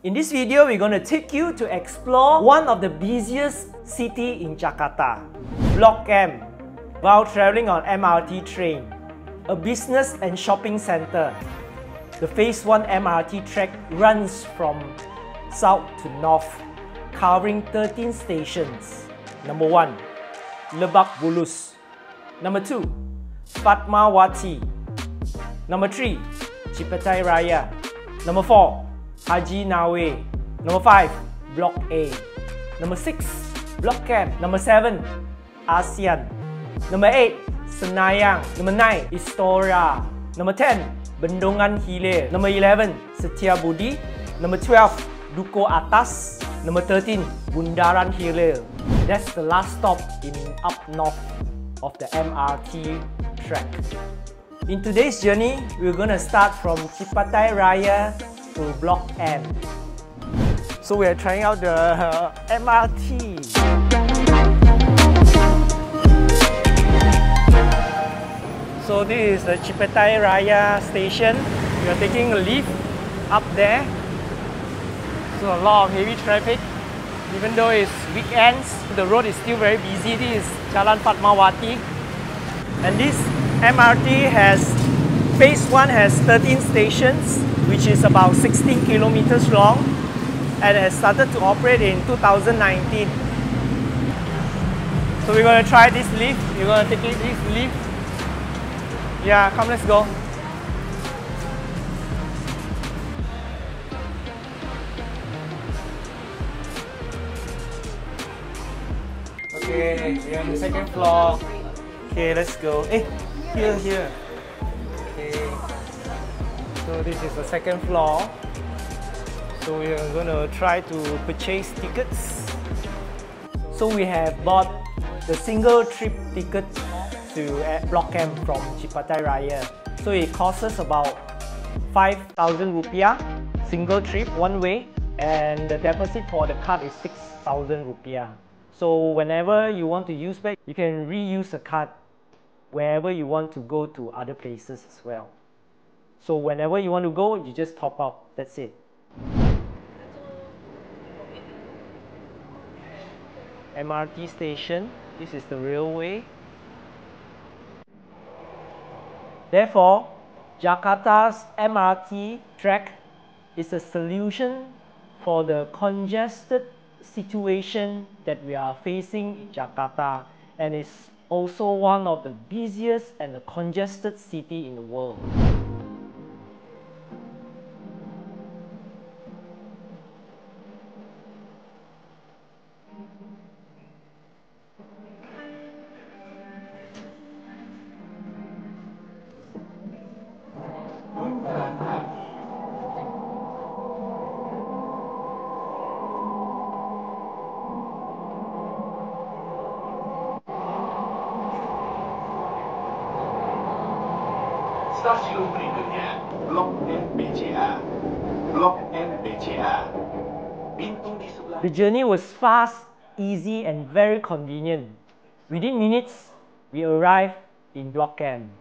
In this video, we're going to take you to explore one of the busiest city in Jakarta, Blok M, while traveling on MRT train, a business and shopping center. The Phase I MRT track runs from south to north, covering 13 stations. Number 1, Lebak Bulus. Number 2, Fatmawati. Number 3, Cipatai Raya. Number 4, Haji Nawe. Number 5, Blok A. Number 6, Blok M. Number 7, ASEAN. Number 8, Senayang. Number 9, Istora. Number 10, Bendungan Hilir. Number 11, Setiabudi. Number 12, Duku Atas. Number 13, Bundaran HI. That's the last stop in up north of the MRT track. In today's journey, we're gonna start from Cipatai Raya to Blok M. So we are trying out the MRT. So this is the Cipatai Raya station. We are taking a lift up there. So a lot of heavy traffic. Even though it's weekends, the road is still very busy. This is Jalan Fatmawati. And this MRT Phase I has 13 stations, which is about 16 kilometers long, and it has started to operate in 2019. So we're going to try this lift. We're going to take this lift. Yeah, come, let's go. Okay, we're on the second floor. Okay, let's go. Hey, here. Okay. So this is the second floor. So we are going to try to purchase tickets. So we have bought the single trip ticket to Blok M from Cipatai Raya. So it costs us about 5,000 rupiah, single trip, one way, and the deposit for the card is 6,000 rupiah. So whenever you want to use back, you can reuse the card wherever you want to go to other places as well. So whenever you want to go, you just top up. That's it. MRT station. This is the railway. Therefore, Jakarta's MRT track is a solution for the congested situation that we are facing in Jakarta, and is also one of the busiest and the congested city in the world. Stasiun berikutnya, Blok M BCA. Blok M BCA. Pintu di sebelah. The journey was fast, easy, and very convenient. Within minutes, we arrived in Blok M.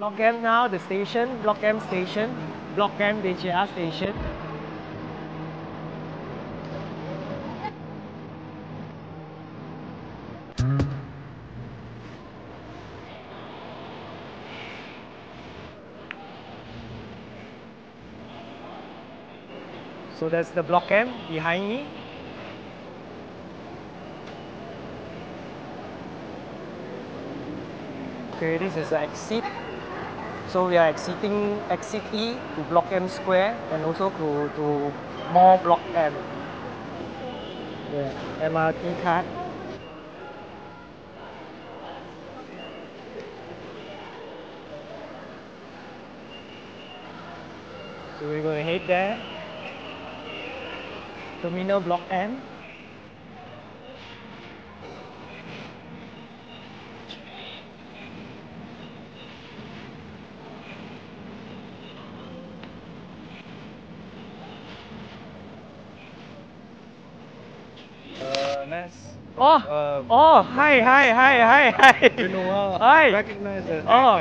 Blok M now, the station, Blok M station, Blok M BCA station. So that's the Blok M behind me. Okay, this is the exit. So we are exiting exit E to Blok M Square and also to more Blok M. The MRT card. So we're going to head there. Terminal Blok M. Nas. Oh, oh, hi, hi, hi, hi, hi. Been a while. Hi. Recognize it. Oh,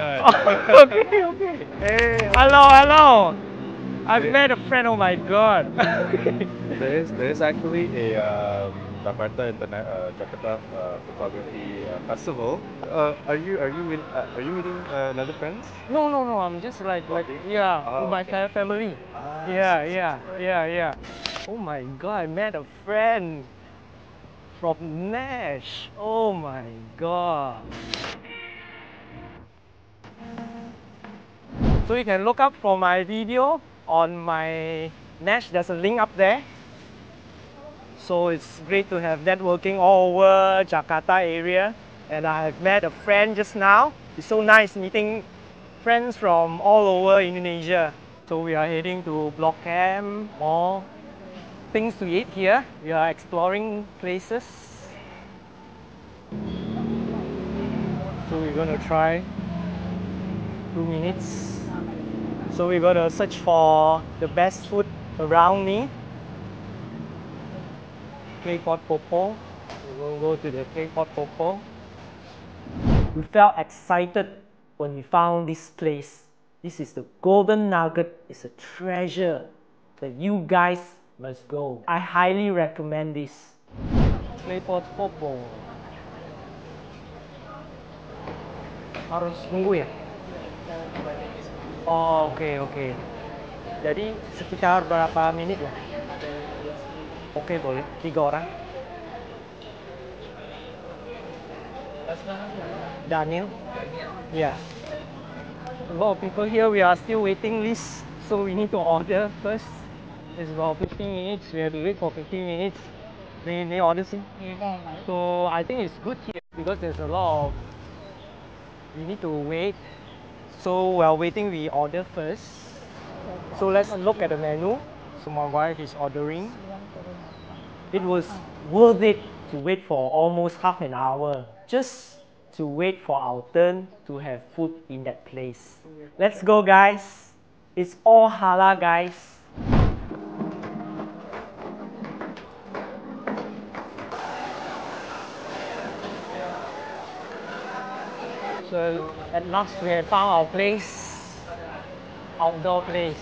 okay, okay. Hey. Hello, hello. I've met a friend. Oh my God. There is actually a Jakarta photography festival. Are you meeting another friends? No, no, no. I'm just like yeah, with my Okay. family. Ah, Yeah, I see. yeah, yeah, yeah. Oh my God, I met a friend from Nash. Oh my God. So you can look up for my video on my Nash. There's a link up there. So it's great to have networking all over Jakarta area. And I've met a friend just now. It's so nice meeting friends from all over Indonesia. So we are heading to Blok M, more things to eat here. We are exploring places. So we're gonna try 2 minutes. So we're gonna search for the best food around me. Claypot Popo. We're gonna go to the Claypot Popo. We felt excited when we found this place. This is the Golden Nugget. It's a treasure that you guys must go. I highly recommend this. Claypot Popo. Harus nunggu ya? Oh, oke, oke. Jadi sekitar berapa menit ya? Oke, boleh. 3 orang. Daniel? Yeah. A lot of people here. We are still waiting list, so we need to order first. It's about 15 minutes. We have to wait for 15 minutes. They order soon. So I think it's good here because there's a lot of. We need to wait. So while waiting, we order first. So let's look at the menu. So my wife is ordering. It was worth it to wait for almost half an hour just to wait for our turn to have food in that place. Let's go, guys. It's all halal, guys. So at last we have found our place, outdoor place.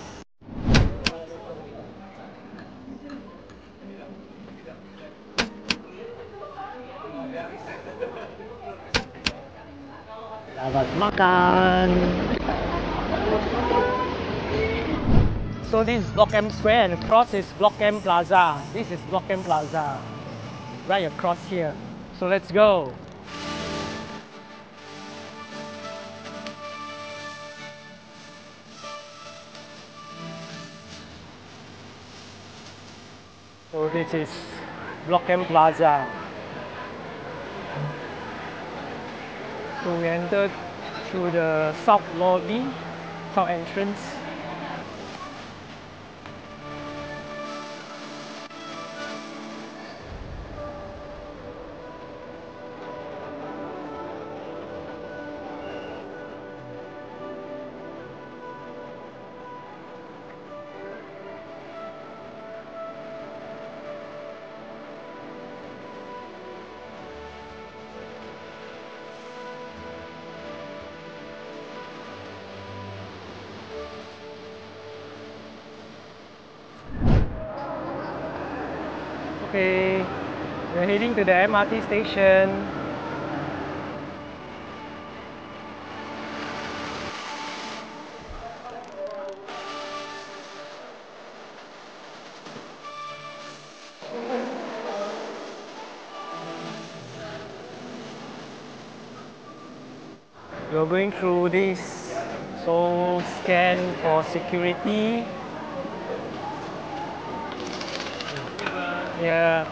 Selamat makan. So this is Blok M Square and across is Blok M Plaza. This is Blok M Plaza, right across here. So let's go. So this is Blok M Plaza. So we entered through the south lobby, south entrance. Okay, we're heading to the MRT station. We're going through this, so scan for security. Yeah.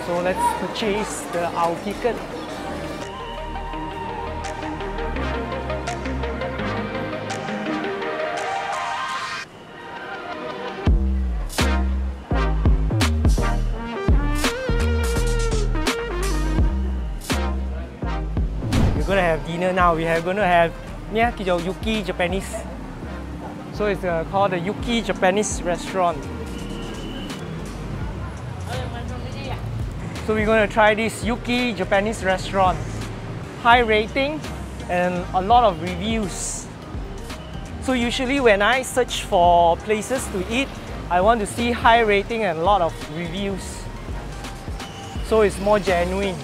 So let's purchase our ticket. we're gonna have dinner now. We are gonna have Yuki Japanese. So it's called the Yuki Japanese restaurant. So we're gonna try this Yuki Japanese restaurant. High rating and a lot of reviews. So usually when I search for places to eat, I want to see high rating and a lot of reviews. So it's more genuine.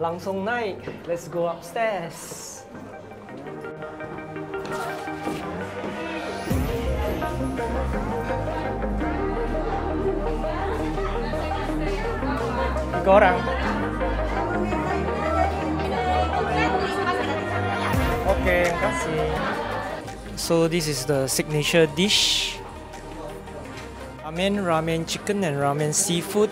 Langsung naik, let's go upstairs. Tiga orang. Oke, kasih. So this is the signature dish. Ramen, ramen chicken and ramen seafood.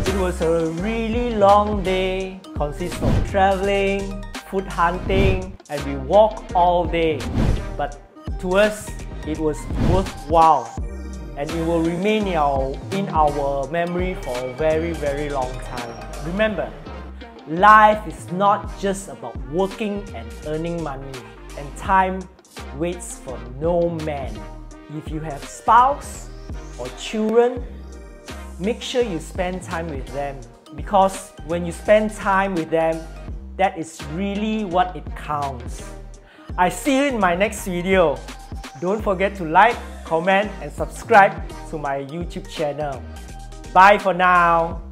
It was a really long day, consists of traveling, food hunting, and we walked all day. But to us, it was worthwhile, and it will remain in our memory for a very long time. Remember, life is not just about working and earning money, and time waits for no man. If you have spouse or children, make sure you spend time with them, because when you spend time with them, that is really what it counts. I see you in my next video. Don't forget to like, comment and subscribe to my YouTube channel. Bye for now.